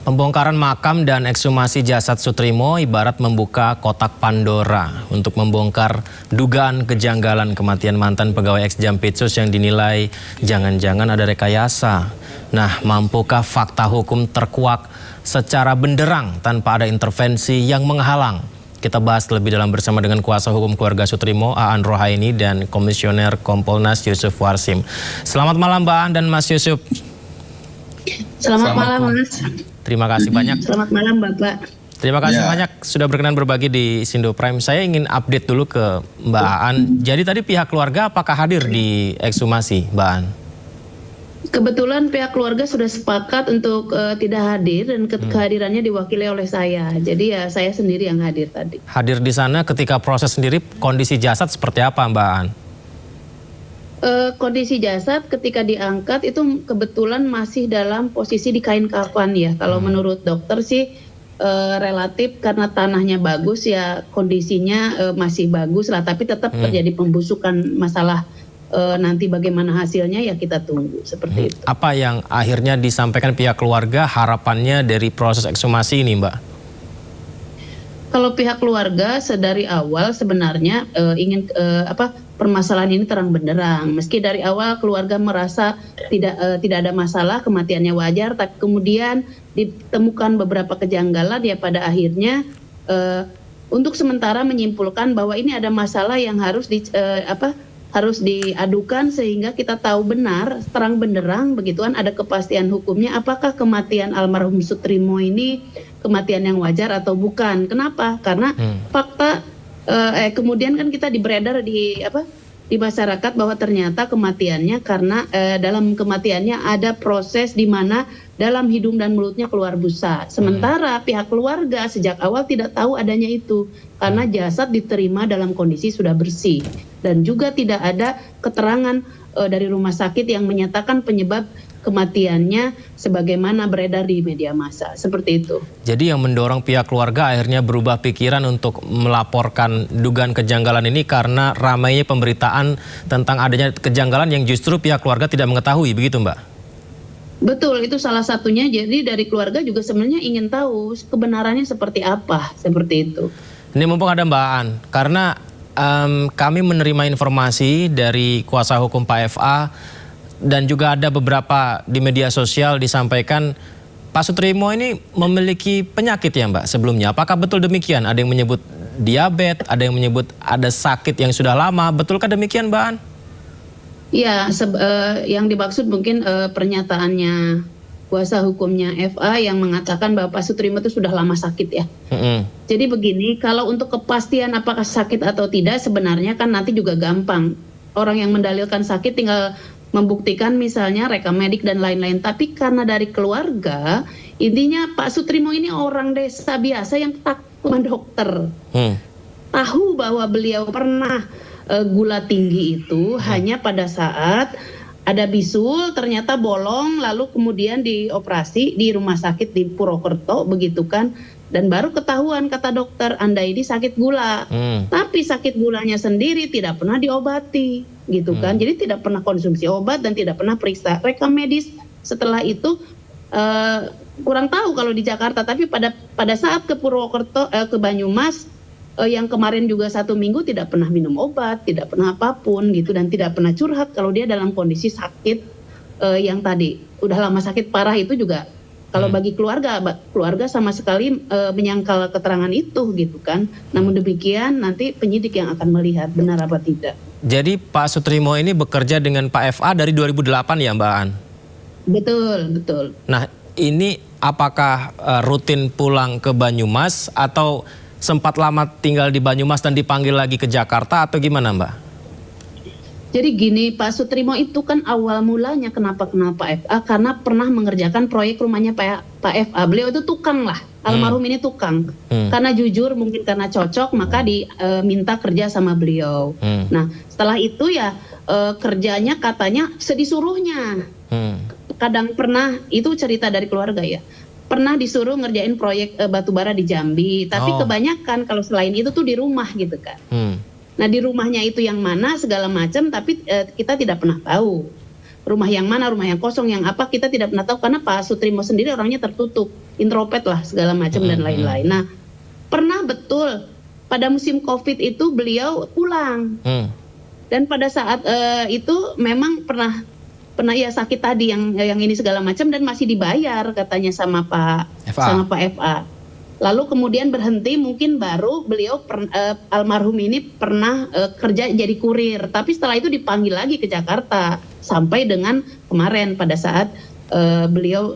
Pembongkaran makam dan ekshumasi jasad Soetrimo ibarat membuka kotak Pandora untuk membongkar dugaan kejanggalan kematian mantan pegawai ex-Jampitsus yang dinilai jangan-jangan ada rekayasa. Nah, mampukah fakta hukum terkuak secara benderang tanpa ada intervensi yang menghalang? Kita bahas lebih dalam bersama dengan kuasa hukum keluarga Soetrimo, Aan Rohaini, dan Komisioner Kompolnas Yusuf Warsim. Selamat malam Mbak Aan dan Mas Yusuf. Selamat malam Mas. Terima kasih banyak. Selamat malam Bapak. Terima kasih banyak sudah berkenan berbagi di Sindo Prime. Saya ingin update dulu ke Mbak Aan. Jadi tadi pihak keluarga apakah hadir di ekshumasi, Mbak Aan? Kebetulan pihak keluarga sudah sepakat untuk tidak hadir dan kehadirannya diwakili oleh saya. Jadi ya saya sendiri yang hadir tadi. Hadir di sana ketika proses sendiri, kondisi jasad seperti apa Mbak Aan? Kondisi jasad ketika diangkat itu kebetulan masih dalam posisi di kain kafan ya. Kalau menurut dokter sih relatif karena tanahnya bagus ya kondisinya masih bagus lah. Tapi tetap terjadi pembusukan, masalah nanti bagaimana hasilnya ya kita tunggu seperti itu. Apa yang akhirnya disampaikan pihak keluarga harapannya dari proses ekshumasi ini Mbak? Kalau pihak keluarga sedari awal sebenarnya ingin permasalahan ini terang benderang. Meski dari awal keluarga merasa tidak ada masalah, kematiannya wajar, tapi kemudian ditemukan beberapa kejanggalan ya pada akhirnya untuk sementara menyimpulkan bahwa ini ada masalah yang harus diadukan sehingga kita tahu benar terang benderang begituan ada kepastian hukumnya apakah kematian almarhum Soetrimo ini kematian yang wajar atau bukan. Kenapa? Karena fakta kemudian kan kita beredar di masyarakat bahwa ternyata kematiannya karena dalam kematiannya ada proses di mana dalam hidung dan mulutnya keluar busa. Sementara pihak keluarga sejak awal tidak tahu adanya itu karena jasad diterima dalam kondisi sudah bersih dan juga tidak ada keterangan dari rumah sakit yang menyatakan penyebab kematiannya sebagaimana beredar di media massa. Seperti itu. Jadi yang mendorong pihak keluarga akhirnya berubah pikiran untuk melaporkan dugaan kejanggalan ini karena ramainya pemberitaan tentang adanya kejanggalan yang justru pihak keluarga tidak mengetahui, begitu Mbak? Betul, itu salah satunya. Jadi dari keluarga juga sebenarnya ingin tahu kebenarannya seperti apa, seperti itu. Ini mumpung ada Mbak Aan, karena kami menerima informasi dari kuasa hukum Pak FA dan juga ada beberapa di media sosial disampaikan Pak Soetrimo ini memiliki penyakit ya Mbak sebelumnya. Apakah betul demikian? Ada yang menyebut diabetes, ada yang menyebut ada sakit yang sudah lama. Betulkah demikian Mbak Aan? Ya, yang dimaksud mungkin pernyataannya kuasa hukumnya FA yang mengatakan bahwa Pak Soetrimo itu sudah lama sakit ya. Jadi begini, kalau untuk kepastian apakah sakit atau tidak sebenarnya kan nanti juga gampang. Orang yang mendalilkan sakit tinggal membuktikan misalnya rekam medik dan lain-lain. Tapi karena dari keluarga, intinya Pak Soetrimo ini orang desa biasa yang takut sama dokter. Tahu bahwa beliau pernah gula tinggi itu hanya pada saat ada bisul ternyata bolong lalu kemudian dioperasi di rumah sakit di Purwokerto begitu kan. Dan baru ketahuan kata dokter Anda ini sakit gula. Tapi sakit gulanya sendiri tidak pernah diobati gitu kan. Jadi tidak pernah konsumsi obat dan tidak pernah periksa rekam medis. Setelah itu kurang tahu kalau di Jakarta. Tapi pada saat ke Purwokerto, ke Banyumas yang kemarin juga 1 minggu tidak pernah minum obat, tidak pernah apapun gitu. Dan tidak pernah curhat kalau dia dalam kondisi sakit yang tadi. Udah lama sakit parah itu juga. Kalau bagi keluarga sama sekali menyangkal keterangan itu gitu kan. Namun demikian nanti penyidik yang akan melihat benar apa tidak. Jadi Pak Soetrimo ini bekerja dengan Pak FA dari 2008 ya Mbak Aan? Betul, betul. Nah ini apakah rutin pulang ke Banyumas atau sempat lama tinggal di Banyumas dan dipanggil lagi ke Jakarta atau gimana Mbak? Jadi gini, Pak Soetrimo itu kan awal mulanya kenapa FA karena pernah mengerjakan proyek rumahnya Pak FA. Beliau itu tukang lah, almarhum ini tukang. Karena jujur mungkin karena cocok maka diminta kerja sama beliau. Nah setelah itu ya kerjanya katanya sedisuruhnya. Kadang pernah, itu cerita dari keluarga ya. Pernah disuruh ngerjain proyek batubara di Jambi. Tapi kebanyakan kalau selain itu tuh di rumah gitu kan. Nah di rumahnya itu yang mana segala macam tapi kita tidak pernah tahu. rumah yang mana, rumah yang kosong, yang apa kita tidak pernah tahu karena Pak Sutrimo sendiri orangnya tertutup, introvert lah segala macam dan lain-lain. Nah, pernah betul pada musim COVID itu beliau pulang. Dan pada saat itu memang pernah ya sakit tadi yang ini segala macam dan masih dibayar katanya sama Pak FA. Lalu kemudian berhenti, mungkin baru beliau almarhum ini pernah kerja jadi kurir, tapi setelah itu dipanggil lagi ke Jakarta sampai dengan kemarin pada saat beliau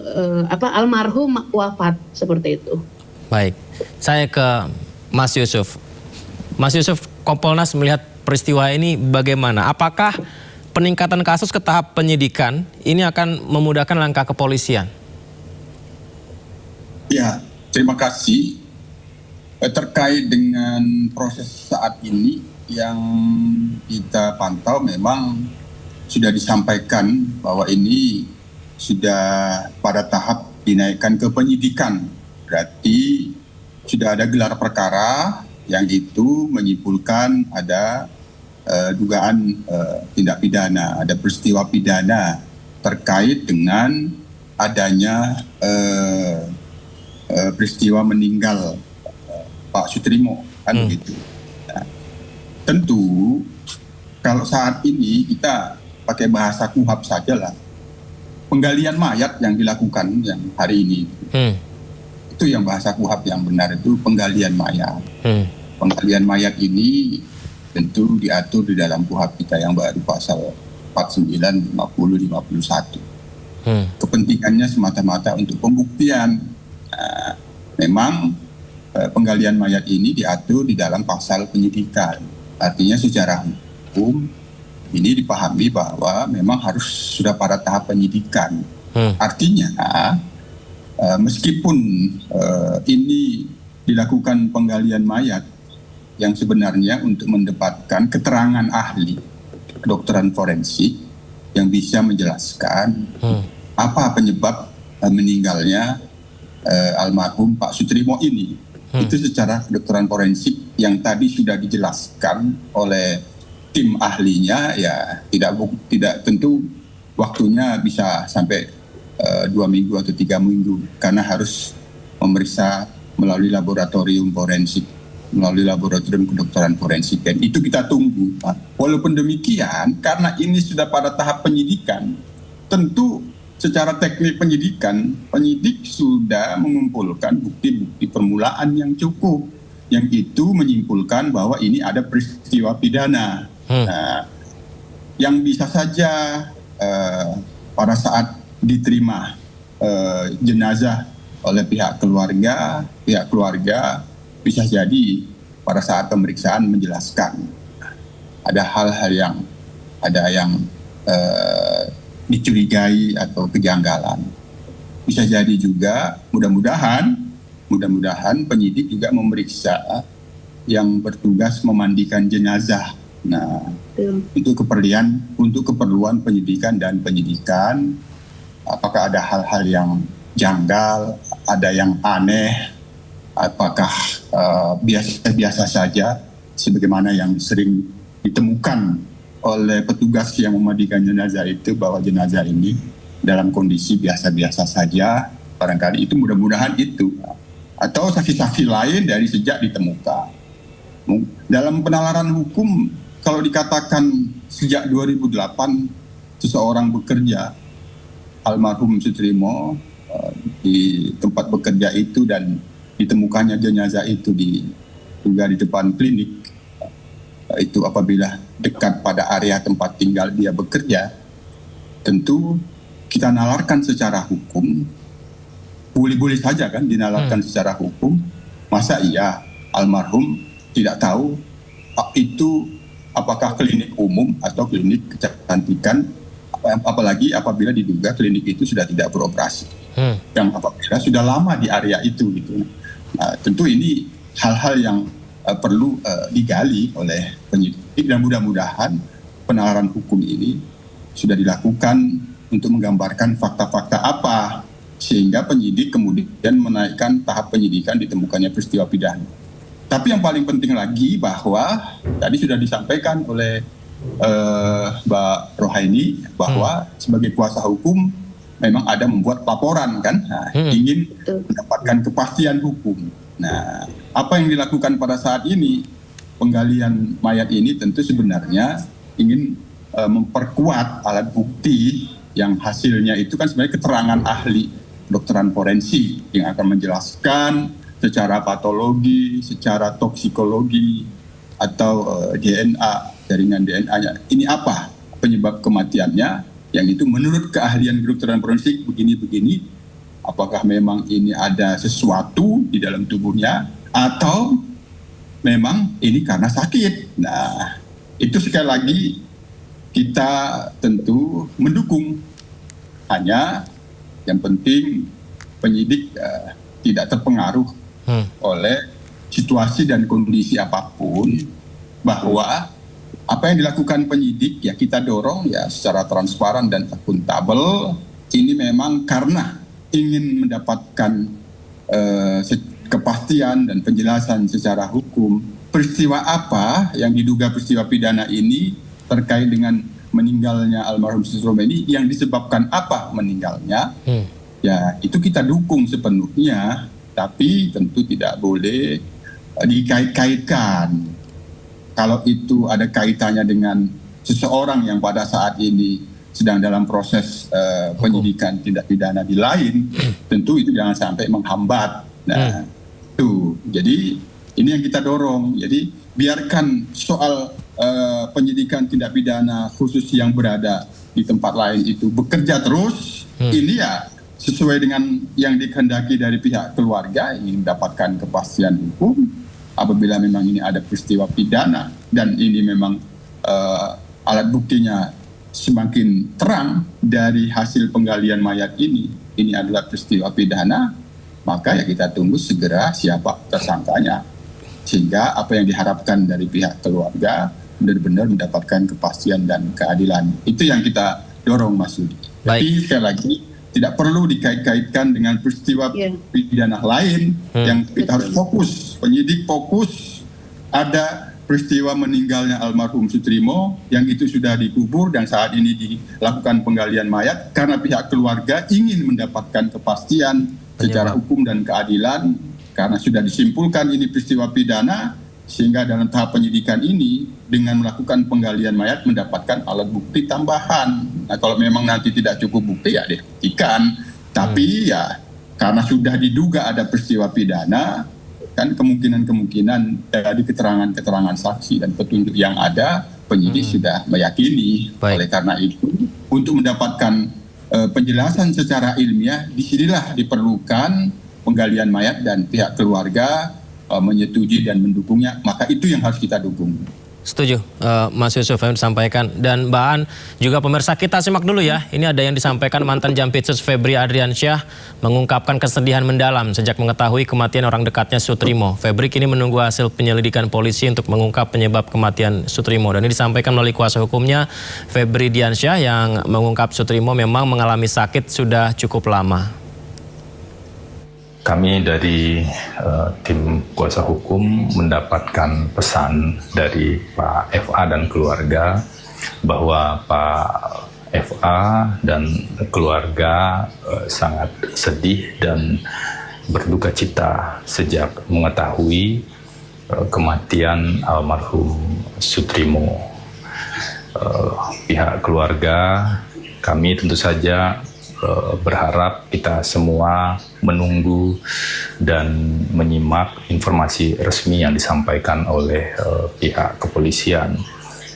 almarhum wafat seperti itu. Baik, saya ke Mas Yusuf. Mas Yusuf, Kompolnas melihat peristiwa ini bagaimana? Apakah peningkatan kasus ke tahap penyidikan ini akan memudahkan langkah kepolisian? Ya, terima kasih. Terkait dengan proses saat ini yang kita pantau memang sudah disampaikan bahwa ini sudah pada tahap dinaikkan ke penyidikan. Berarti sudah ada gelar perkara yang itu menyimpulkan ada dugaan tindak pidana, ada peristiwa pidana terkait dengan adanya peristiwa meninggal Pak Sutrimo, kan begitu. Nah, tentu kalau saat ini kita pakai bahasa KUHAP sajalah, penggalian mayat yang dilakukan yang hari ini itu yang bahasa KUHAP yang benar itu penggalian mayat. Penggalian mayat ini tentu diatur di dalam KUHAP kita yang baru pasal 49, 50, 51. Kepentingannya semata-mata untuk pembuktian. Memang penggalian mayat ini diatur di dalam pasal penyidikan. Artinya secara hukum ini dipahami bahwa memang harus sudah pada tahap penyidikan. Artinya meskipun ini dilakukan penggalian mayat yang sebenarnya untuk mendapatkan keterangan ahli kedokteran forensik yang bisa menjelaskan apa penyebab meninggalnya almarhum Pak Sutrimo ini. Itu secara kedokteran forensik yang tadi sudah dijelaskan oleh tim ahlinya, ya tidak tentu waktunya bisa sampai 2 minggu atau 3 minggu karena harus memeriksa melalui laboratorium forensik, melalui laboratorium kedokteran forensik, dan itu kita tunggu. Walaupun demikian, karena ini sudah pada tahap penyidikan, tentu secara teknik penyidikan, penyidik sudah mengumpulkan bukti-bukti permulaan yang cukup, yang itu menyimpulkan bahwa ini ada peristiwa pidana. Nah, yang bisa saja pada saat diterima jenazah oleh pihak keluarga bisa jadi pada saat pemeriksaan menjelaskan ada hal-hal yang dicurigai atau kejanggalan. Bisa jadi juga mudah-mudahan penyidik juga memeriksa yang bertugas memandikan jenazah. Nah, untuk keperluan penyidikan apakah ada hal-hal yang janggal, ada yang aneh, apakah biasa-biasa saja sebagaimana yang sering ditemukan oleh petugas yang memandikan jenazah itu, bahwa jenazah ini dalam kondisi biasa-biasa saja, barangkali itu mudah-mudahan itu, atau saksi-saksi lain dari sejak ditemukan. Dalam penalaran hukum, kalau dikatakan sejak 2008 seseorang bekerja, almarhum Sutrimo di tempat bekerja itu dan ditemukannya jenazah itu juga di depan klinik, itu apabila dekat pada area tempat tinggal dia bekerja, tentu kita nalarkan secara hukum, boleh-boleh saja kan dinalarkan secara hukum. Masa iya almarhum tidak tahu itu apakah klinik umum atau klinik kecantikan, apalagi apabila diduga klinik itu sudah tidak beroperasi, yang apabila sudah lama di area itu gitu. Nah, tentu ini hal-hal yang perlu digali oleh penyidik, dan mudah-mudahan penalaran hukum ini sudah dilakukan untuk menggambarkan fakta-fakta apa sehingga penyidik kemudian menaikkan tahap penyidikan ditemukannya peristiwa pidana. Tapi yang paling penting lagi bahwa tadi sudah disampaikan oleh Mbak Rohaini bahwa sebagai kuasa hukum memang ada membuat laporan kan, ingin mendapatkan kepastian hukum. Nah, apa yang dilakukan pada saat ini penggalian mayat ini tentu sebenarnya ingin memperkuat alat bukti yang hasilnya itu kan sebenarnya keterangan ahli kedokteran forensik yang akan menjelaskan secara patologi, secara toksikologi atau DNA, jaringan DNA-nya ini apa penyebab kematiannya, yang itu menurut keahlian kedokteran forensik begini-begini, apakah memang ini ada sesuatu di dalam tubuhnya atau memang ini karena sakit. Nah, itu sekali lagi kita tentu mendukung, hanya yang penting penyidik tidak terpengaruh oleh situasi dan kondisi apapun, bahwa apa yang dilakukan penyidik ya kita dorong ya secara transparan dan akuntabel. Ini memang karena ingin mendapatkan kepastian dan penjelasan secara hukum peristiwa apa yang diduga peristiwa pidana ini terkait dengan meninggalnya almarhum Susromo ini, yang disebabkan apa meninggalnya. Ya itu kita dukung sepenuhnya, tapi tentu tidak boleh dikait-kaitkan. Kalau itu ada kaitannya dengan seseorang yang pada saat ini sedang dalam proses penyidikan tindak pidana di lain, tentu itu jangan sampai menghambat. Nah, itu. Jadi ini yang kita dorong. Jadi biarkan soal penyidikan tindak pidana khusus yang berada di tempat lain itu bekerja terus. Ini ya sesuai dengan yang dikehendaki dari pihak keluarga, ingin mendapatkan kepastian hukum. Apabila memang ini ada peristiwa pidana dan ini memang alat buktinya semakin terang dari hasil penggalian mayat ini adalah peristiwa pidana, maka ya kita tunggu segera siapa tersangkanya, sehingga apa yang diharapkan dari pihak keluarga benar-benar mendapatkan kepastian dan keadilan. Itu yang kita dorong, Mas Yudi. Tapi sekali lagi tidak perlu dikait-kaitkan dengan peristiwa pidana lain yang kita harus fokus. Penyidik fokus ada peristiwa meninggalnya almarhum Sutrimo yang itu sudah dikubur dan saat ini dilakukan penggalian mayat karena pihak keluarga ingin mendapatkan kepastian secara hukum dan keadilan karena sudah disimpulkan ini peristiwa pidana, sehingga dalam tahap penyidikan ini dengan melakukan penggalian mayat mendapatkan alat bukti tambahan. Nah, kalau memang nanti tidak cukup bukti ya dihentikan. Tapi ya karena sudah diduga ada peristiwa pidana, kan kemungkinan dari keterangan-keterangan saksi dan petunjuk yang ada, penyidik sudah meyakini. Oleh karena itu, untuk mendapatkan penjelasan secara ilmiah, disinilah diperlukan penggalian mayat dan pihak keluarga menyetujui dan mendukungnya, maka itu yang harus kita dukung. Setuju, Mas Yusuf yang disampaikan. Dan Mbak An, juga pemirsa kita simak dulu ya. Ini ada yang disampaikan mantan Jampitsus Febri Adriansyah mengungkapkan kesedihan mendalam sejak mengetahui kematian orang dekatnya Sutrimo. Febri kini menunggu hasil penyelidikan polisi untuk mengungkap penyebab kematian Sutrimo. Dan ini disampaikan melalui kuasa hukumnya Febri Diansyah yang mengungkap Sutrimo memang mengalami sakit sudah cukup lama. Kami dari tim kuasa hukum mendapatkan pesan dari Pak FA dan keluarga bahwa Pak FA dan keluarga sangat sedih dan berduka cita sejak mengetahui kematian almarhum Sutrimo. Pihak keluarga kami tentu saja berharap kita semua menunggu dan menyimak informasi resmi yang disampaikan oleh pihak kepolisian,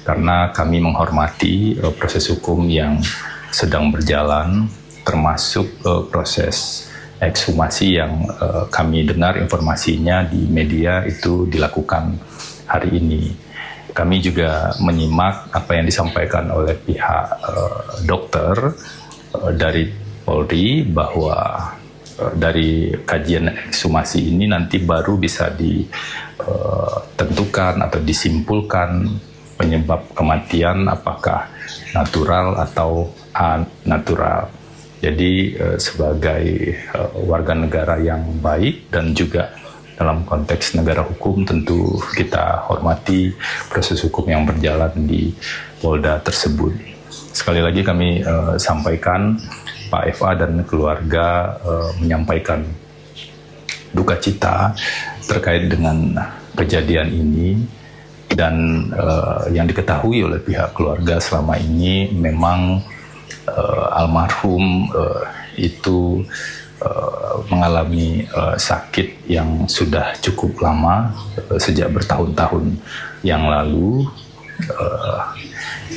karena kami menghormati proses hukum yang sedang berjalan, termasuk proses ekshumasi yang kami dengar informasinya di media itu dilakukan hari ini. Kami juga menyimak apa yang disampaikan oleh pihak dokter dari Polri bahwa dari kajian ekshumasi ini nanti baru bisa ditentukan atau disimpulkan penyebab kematian apakah natural atau anatural. Jadi sebagai warga negara yang baik dan juga dalam konteks negara hukum tentu kita hormati proses hukum yang berjalan di Polda tersebut. Sekali lagi kami sampaikan Pak FA dan keluarga menyampaikan duka cita terkait dengan kejadian ini, dan yang diketahui oleh pihak keluarga selama ini memang almarhum itu mengalami sakit yang sudah cukup lama, sejak bertahun-tahun yang lalu,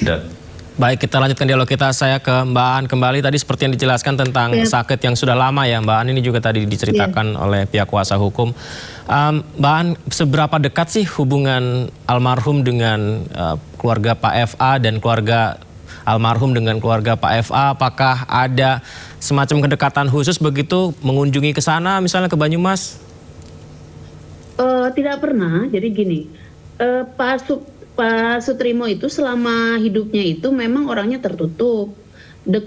dan Baik, kita lanjutkan dialog kita. Saya ke Mbak An kembali. Tadi seperti yang dijelaskan tentang sakit yang sudah lama ya Mbak An. Ini juga tadi diceritakan oleh pihak kuasa hukum. Mbak An, seberapa dekat sih hubungan almarhum dengan keluarga Pak FA dan keluarga almarhum dengan keluarga Pak FA? Apakah ada semacam kedekatan khusus begitu mengunjungi ke sana misalnya ke Banyumas? Tidak pernah. Jadi gini, Pak Sutrimo itu selama hidupnya itu memang orangnya tertutup,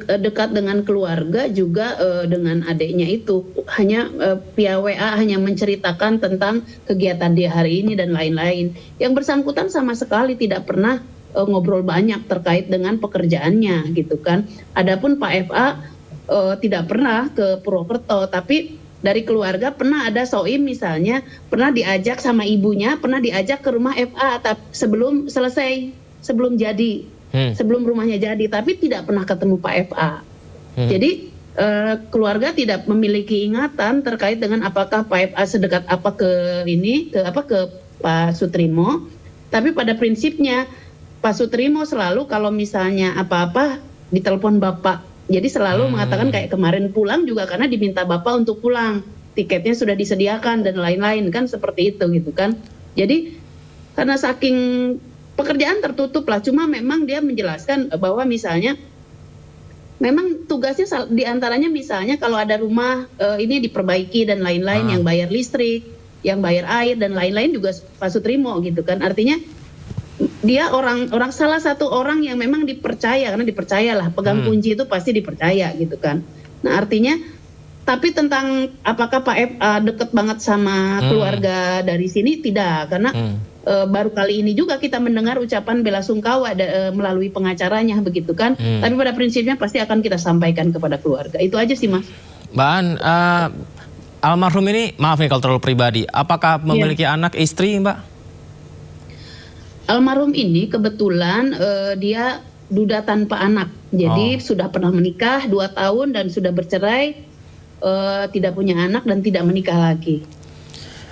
dekat dengan keluarga juga, dengan adiknya itu hanya via WA hanya menceritakan tentang kegiatan dia hari ini dan lain-lain. Yang bersangkutan sama sekali tidak pernah ngobrol banyak terkait dengan pekerjaannya gitu kan. Adapun Pak FA tidak pernah ke Purwokerto, tapi dari keluarga pernah ada soim misalnya, pernah diajak sama ibunya, pernah diajak ke rumah FA sebelum selesai, sebelum jadi, sebelum rumahnya jadi, tapi tidak pernah ketemu Pak FA. Jadi keluarga tidak memiliki ingatan terkait dengan apakah Pak FA sedekat apa ke Pak Sutrimo. Tapi pada prinsipnya Pak Sutrimo selalu kalau misalnya apa-apa ditelepon Bapak. Jadi selalu mengatakan kayak kemarin pulang juga karena diminta Bapak untuk pulang. Tiketnya sudah disediakan dan lain-lain kan, seperti itu gitu kan. Jadi karena saking pekerjaan tertutup lah, cuma memang dia menjelaskan bahwa misalnya memang tugasnya diantaranya misalnya kalau ada rumah ini diperbaiki dan lain-lain, yang bayar listrik, yang bayar air dan lain-lain juga Pak Sutrimo gitu kan. Artinya dia orang salah satu orang yang memang dipercaya, karena dipercayalah pegang kunci itu pasti dipercaya gitu kan. Nah artinya, tapi tentang apakah Pak FA deket banget sama keluarga dari sini, tidak, karena baru kali ini juga kita mendengar ucapan bela sungkawa melalui pengacaranya begitu kan. Tapi pada prinsipnya pasti akan kita sampaikan kepada keluarga. Itu aja sih Mas. Mbak An, almarhum ini, maaf nih kalau terlalu pribadi, apakah memiliki anak, istri Mbak? Almarhum ini kebetulan dia duda tanpa anak, jadi sudah pernah menikah 2 tahun dan sudah bercerai, tidak punya anak dan tidak menikah lagi,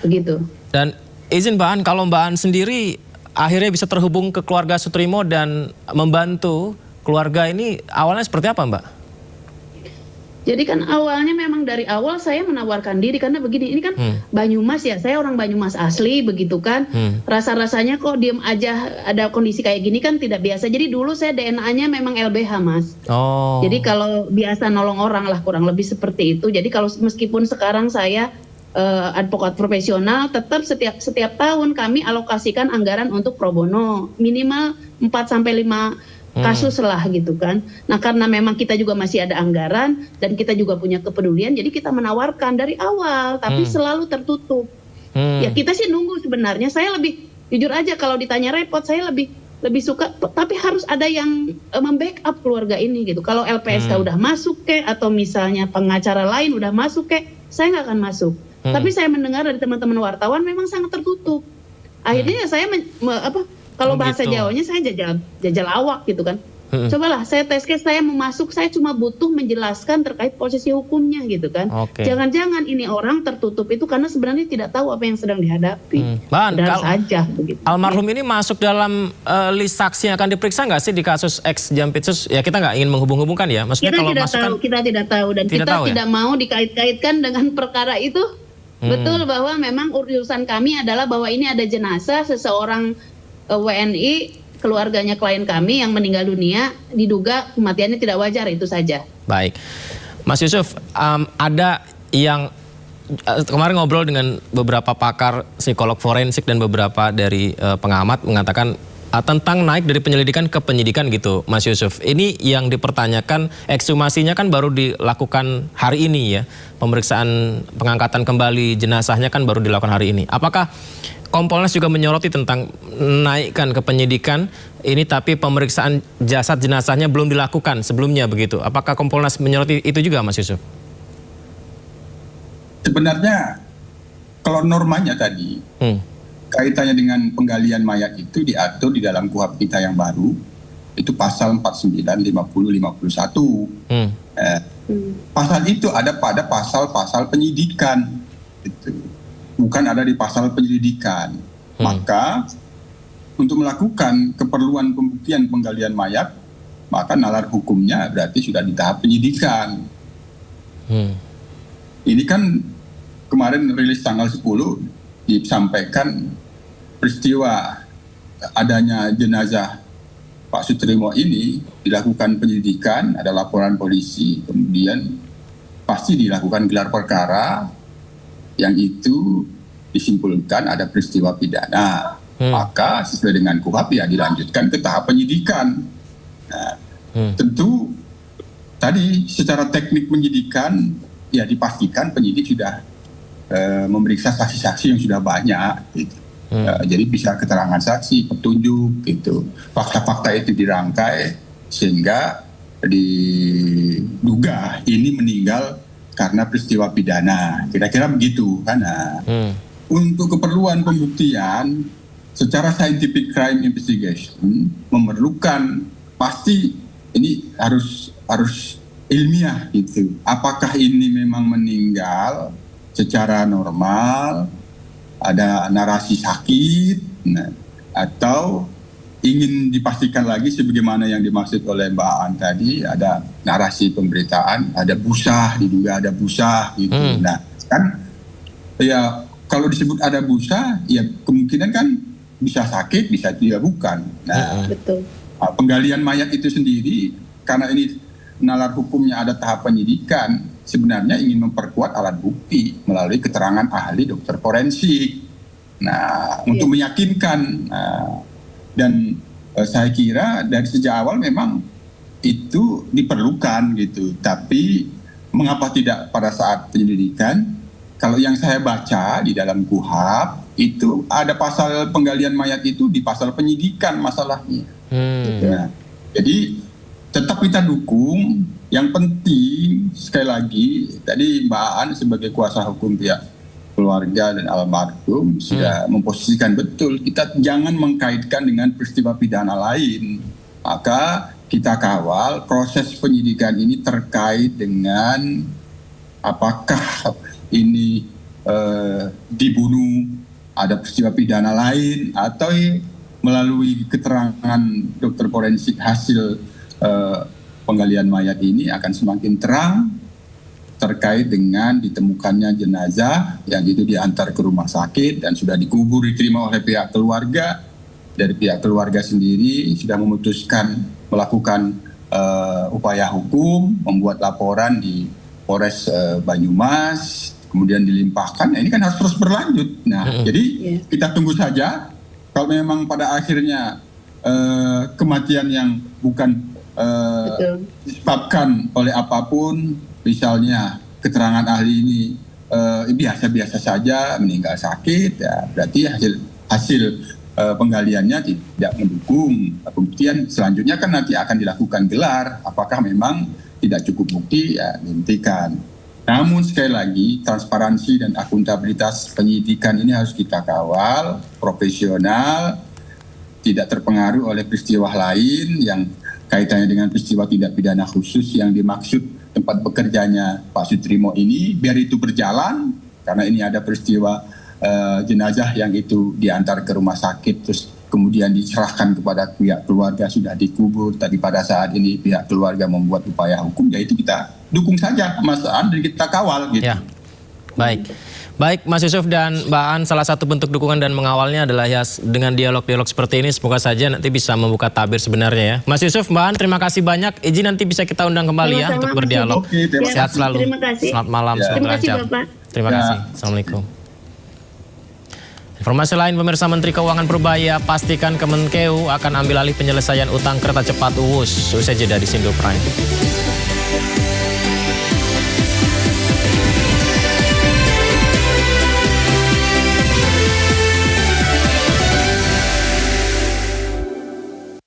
begitu. Dan izin Mbak An, kalau Mbak An sendiri akhirnya bisa terhubung ke keluarga Sutrimo dan membantu keluarga ini, awalnya seperti apa Mbak? Jadi kan awalnya memang dari awal saya menawarkan diri, karena begini, ini kan Banyumas ya, saya orang Banyumas asli begitu kan. Rasa-rasanya kok diem aja ada kondisi kayak gini kan tidak biasa. Jadi dulu saya DNA-nya memang LBH Mas. Jadi kalau biasa nolong orang lah, kurang lebih seperti itu. Jadi kalau meskipun sekarang saya advokat profesional, tetap setiap tahun kami alokasikan anggaran untuk pro bono minimal 4-5 kasus lah gitu kan. Nah karena memang kita juga masih ada anggaran dan kita juga punya kepedulian, jadi kita menawarkan dari awal, tapi selalu tertutup. Ya kita sih nunggu sebenarnya. Saya lebih jujur aja kalau ditanya repot, saya lebih suka, tapi harus ada yang membackup keluarga ini gitu. Kalau LPSK udah masuk atau misalnya pengacara lain udah masuk saya nggak akan masuk. Tapi saya mendengar dari teman-teman wartawan memang sangat tertutup. Akhirnya saya kalau bahasa Jawanya saya jajal awak gitu kan. Cobalah saya tes case, saya mau masuk, saya cuma butuh menjelaskan terkait posisi hukumnya gitu kan. Jangan-jangan ini orang tertutup itu karena sebenarnya tidak tahu apa yang sedang dihadapi. Kalau saja begitu. Almarhum ini masuk dalam list saksi yang akan diperiksa nggak sih di kasus ex Jampitsus? Ya kita nggak ingin menghubung-hubungkan ya. Maksudnya kita tidak tahu dan kita tidak mau dikait-kaitkan dengan perkara itu. Betul bahwa memang urusan kami adalah bahwa ini ada jenazah seseorang WNI, keluarganya klien kami yang meninggal dunia, diduga kematiannya tidak wajar, itu saja. Baik, Mas Yusuf, ada yang kemarin ngobrol dengan beberapa pakar psikolog forensik dan beberapa dari pengamat mengatakan tentang naik dari penyelidikan ke penyidikan gitu, Mas Yusuf. Ini yang dipertanyakan, ekshumasinya kan baru dilakukan hari ini ya. Pemeriksaan pengangkatan kembali jenazahnya kan baru dilakukan hari ini. Apakah Kompolnas juga menyoroti tentang naikkan ke penyidikan ini, tapi pemeriksaan jasad jenazahnya belum dilakukan sebelumnya begitu? Apakah Kompolnas menyoroti itu juga, Mas Yusuf? Sebenarnya kalau normanya tadi kaitannya dengan penggalian mayat itu diatur di dalam KUHP kita yang baru, itu pasal 49, 50, 51. Pasal itu ada pada pasal-pasal penyidikan, itu bukan ada di pasal penyelidikan. Maka untuk melakukan keperluan pembuktian penggalian mayat, maka nalar hukumnya berarti sudah di tahap penyidikan. Ini kan kemarin rilis tanggal 10 disampaikan peristiwa adanya jenazah Pak Sutrimo ini dilakukan penyidikan, ada laporan polisi, kemudian pasti dilakukan gelar perkara yang itu disimpulkan ada peristiwa pidana. Maka sesuai dengan KUHP ya dilanjutkan ke tahap penyidikan. Nah, tentu tadi secara teknik penyidikan ya dipastikan penyidik sudah memeriksa saksi-saksi yang sudah banyak gitu. Jadi bisa keterangan saksi, petunjuk gitu. Fakta-fakta itu dirangkai sehingga diduga ini meninggal karena peristiwa pidana. Kira-kira begitu kan. Untuk keperluan pembuktian secara scientific crime investigation memerlukan pasti ini harus ilmiah gitu. Apakah ini memang meninggal secara normal, ada narasi sakit, atau ingin dipastikan lagi sebagaimana yang dimaksud oleh Mbak Aan tadi, ada narasi pemberitaan, ada busa, diduga ada busa gitu. Nah, kan ya kalau disebut ada busa, ya kemungkinan kan bisa sakit, bisa tidak bukan. Nah, betul. Penggalian mayat itu sendiri karena ini nalar hukumnya ada tahap penyidikan, sebenarnya ingin memperkuat alat bukti melalui keterangan ahli dokter forensik. Nah, untuk meyakinkan, dan saya kira dari sejak awal memang itu diperlukan gitu. Tapi mengapa tidak pada saat penyelidikan? Kalau yang saya baca di dalam KUHP itu ada pasal penggalian mayat itu di pasal penyidikan masalahnya. Nah, jadi tetap kita dukung. Yang penting sekali lagi tadi Mbak Aan sebagai kuasa hukum pihak keluarga dan almarhum sudah memposisikan betul, kita jangan mengkaitkan dengan peristiwa pidana lain. Maka kita kawal proses penyidikan ini terkait dengan apakah ini dibunuh, ada peristiwa pidana lain, atau melalui keterangan dokter forensik hasil penggalian mayat ini akan semakin terang terkait dengan ditemukannya jenazah yang itu diantar ke rumah sakit dan sudah dikubur, diterima oleh pihak keluarga. Dari pihak keluarga sendiri sudah memutuskan melakukan upaya hukum, membuat laporan di Polres Banyumas, kemudian dilimpahkan. Nah, ini kan harus terus berlanjut. Nah, jadi kita tunggu saja. Kalau memang pada akhirnya kematian yang bukan disebabkan oleh apapun, misalnya keterangan ahli ini biasa-biasa saja, meninggal sakit, ya berarti hasil penggaliannya tidak mendukung pembuktian. Selanjutnya kan nanti akan dilakukan gelar, apakah memang tidak cukup bukti, ya dihentikan. Namun sekali lagi, transparansi dan akuntabilitas penyidikan ini harus kita kawal, profesional, tidak terpengaruh oleh peristiwa lain yang kaitannya dengan peristiwa tindak pidana khusus yang dimaksud tempat bekerjanya Pak Sutrimo ini, biar itu berjalan, karena ini ada peristiwa jenazah yang itu diantar ke rumah sakit, terus kemudian diserahkan kepada pihak keluarga, sudah dikubur. Tadi pada saat ini pihak keluarga membuat upaya hukum, ya itu kita dukung saja Mas Aan dan kita kawal gitu. Ya, baik. Baik Mas Yusuf dan Mbak Aan, salah satu bentuk dukungan dan mengawalnya adalah ya dengan dialog-dialog seperti ini, semoga saja nanti bisa membuka tabir sebenarnya ya. Mas Yusuf, Mbak Aan, terima kasih banyak. Izin nanti bisa kita undang kembali ya untuk berdialog. Oke, sehat selalu. Terima kasih. Selamat malam, Terima semoga kasih lancar. Bapak. Terima kasih. Assalamualaikum. Informasi lain, pemirsa, Menteri Keuangan berbahaya pastikan Kemenkeu akan ambil alih penyelesaian utang kereta cepat Uwus. Usai jeda di Sindo Prime.